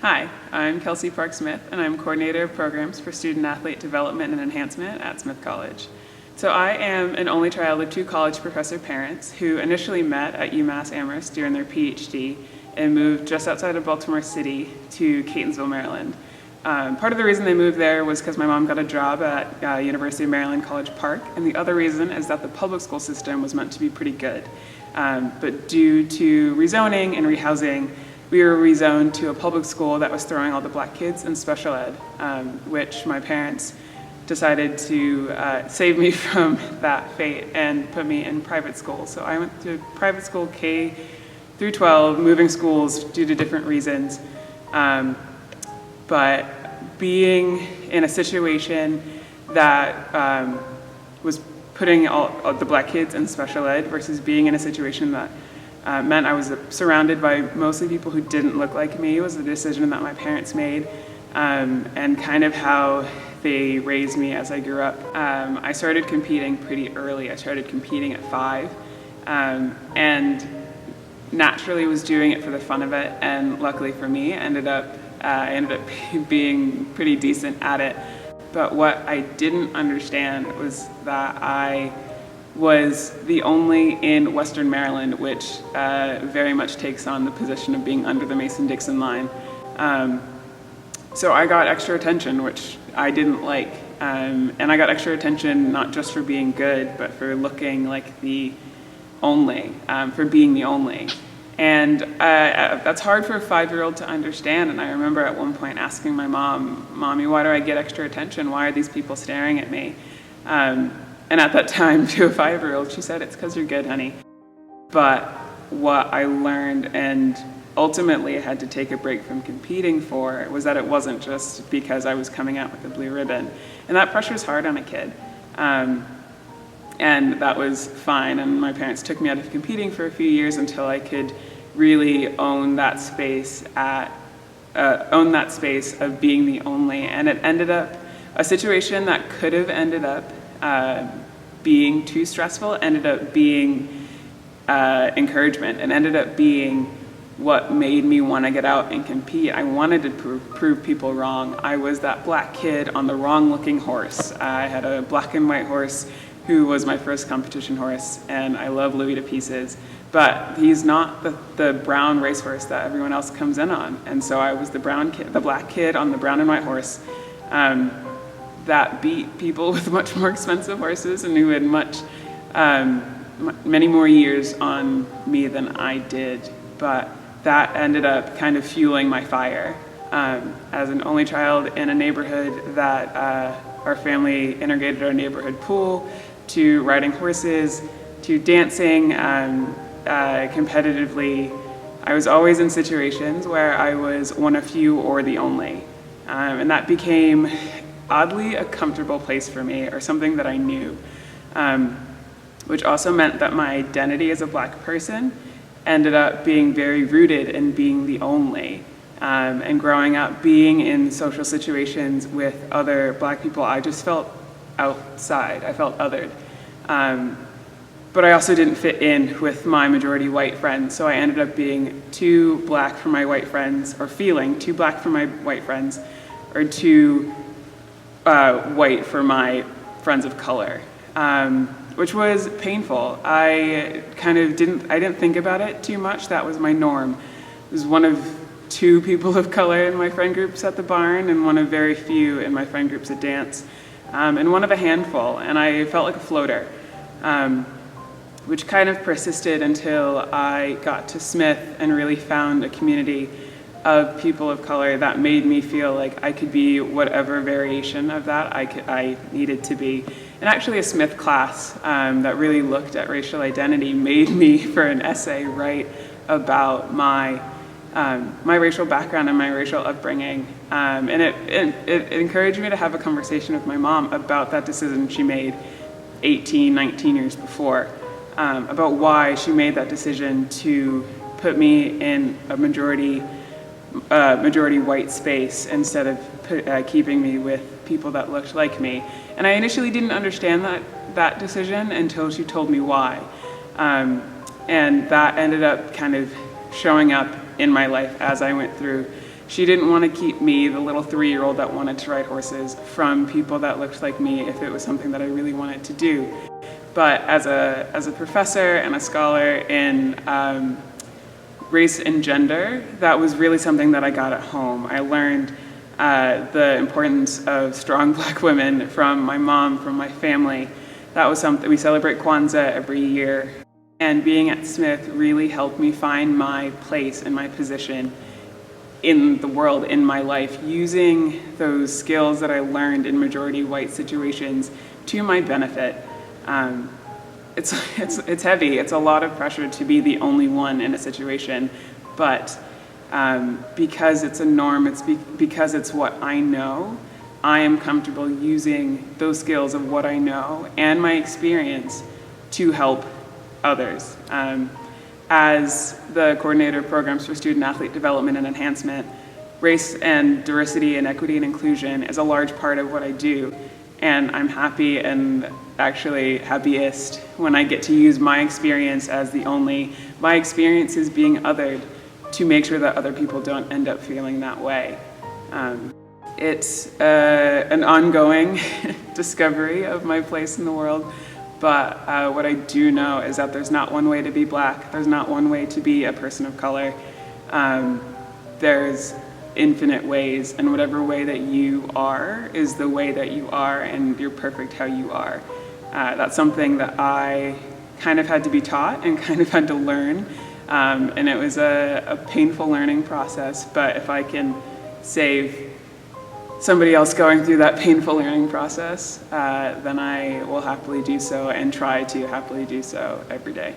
Hi, I'm Kelsey Park-Smith, and I'm Coordinator of Programs for Student Athlete Development and Enhancement at Smith College. So I am an only child of two college professor parents who initially met at UMass Amherst during their PhD and moved just outside of Baltimore City to Catonsville, Maryland. Part of the reason they moved there was because my mom got a job at University of Maryland College Park, and the other reason is that the public school system was meant to be pretty good. But due to rezoning and rehousing, we were rezoned to a public school that was throwing all the black kids in special ed, which my parents decided to save me from that fate and put me in private school. So I went to private school K through 12, moving schools due to different reasons. But being in a situation that was putting all the black kids in special ed versus being in a situation that meant I was surrounded by mostly people who didn't look like me was a decision that my parents made, and kind of how they raised me as I grew up. I started competing pretty early. I started competing at 5, and naturally was doing it for the fun of it, and luckily for me, I ended up being pretty decent at it. But what I didn't understand was that I was the only in Western Maryland, which very much takes on the position of being under the Mason-Dixon line. So I got extra attention, which I didn't like. And I got extra attention not just for being good, but for looking like the only, for being the only. And that's hard for a 5-year-old to understand. And I remember at one point asking my mom, "Mommy, why do I get extra attention? Why are these people staring at me?" And at that time, to a 5-year-old, she said, "It's because you're good, honey." But what I learned, and ultimately had to take a break from competing for, was that it wasn't just because I was coming out with a blue ribbon. And that pressure's hard on a kid. And that was fine, and my parents took me out of competing for a few years until I could really own that space of being the only. And it ended up a situation that could have ended up being too stressful, ended up being encouragement, and ended up being what made me want to get out and compete. I wanted to prove people wrong. I was that black kid on the wrong looking horse. I had a black and white horse who was my first competition horse, and I love Louis to pieces, but he's not the brown racehorse that everyone else comes in on. And so I was the black kid on the brown and white horse that beat people with much more expensive horses and who had many more years on me than I did. But that ended up kind of fueling my fire. As an only child in a neighborhood that our family integrated our neighborhood pool, to riding horses, to dancing competitively, I was always in situations where I was one of few or the only. And that became oddly a comfortable place for me, or something that I knew, which also meant that my identity as a black person ended up being very rooted in being the only. And growing up, being in social situations with other black people, I just felt outside. I felt othered. But I also didn't fit in with my majority white friends, so I ended up being too black for my white friends, or feeling too black for my white friends, or too white for my friends of color, which was painful. I didn't think about it too much. That was my norm. I was one of 2 people of color in my friend groups at the barn, and one of very few in my friend groups at dance, and one of a handful, and I felt like a floater, which kind of persisted until I got to Smith and really found a community of people of color that made me feel like I could be whatever variation of that I needed to be. And actually a Smith class that really looked at racial identity made me, for an essay, write about my racial background and my racial upbringing. And it encouraged me to have a conversation with my mom about that decision she made 18, 19 years before, about why she made that decision to put me in a majority white space instead of keeping me with people that looked like me. And I initially didn't understand that decision until she told me why. And that ended up kind of showing up in my life as I went through She didn't want to keep me, the little 3-year-old that wanted to ride horses, from people that looked like me if it was something that I really wanted to do. But as a professor and a scholar in race and gender, that was really something that I got at home. I learned the importance of strong Black women from my mom, from my family. That was something, we celebrate Kwanzaa every year. And being at Smith really helped me find my place and my position in the world, in my life, using those skills that I learned in majority white situations to my benefit. It's heavy. It's a lot of pressure to be the only one in a situation, but because it's a norm, because it's what I know, I am comfortable using those skills of what I know and my experience to help others. As the coordinator of programs for student athlete development and enhancement, race and diversity and equity and inclusion is a large part of what I do. And I'm happy and actually happiest when I get to use my experience as my experience is being othered to make sure that other people don't end up feeling that way. It's an ongoing discovery of my place in the world. But what I do know is that there's not one way to be Black. There's not one way to be a person of color. There's infinite ways, and whatever way that you are is the way that you are, and you're perfect how you are. That's something that I kind of had to be taught and kind of had to learn, and it was a painful learning process, but if I can save somebody else going through that painful learning process, then I will happily do so and try to happily do so every day.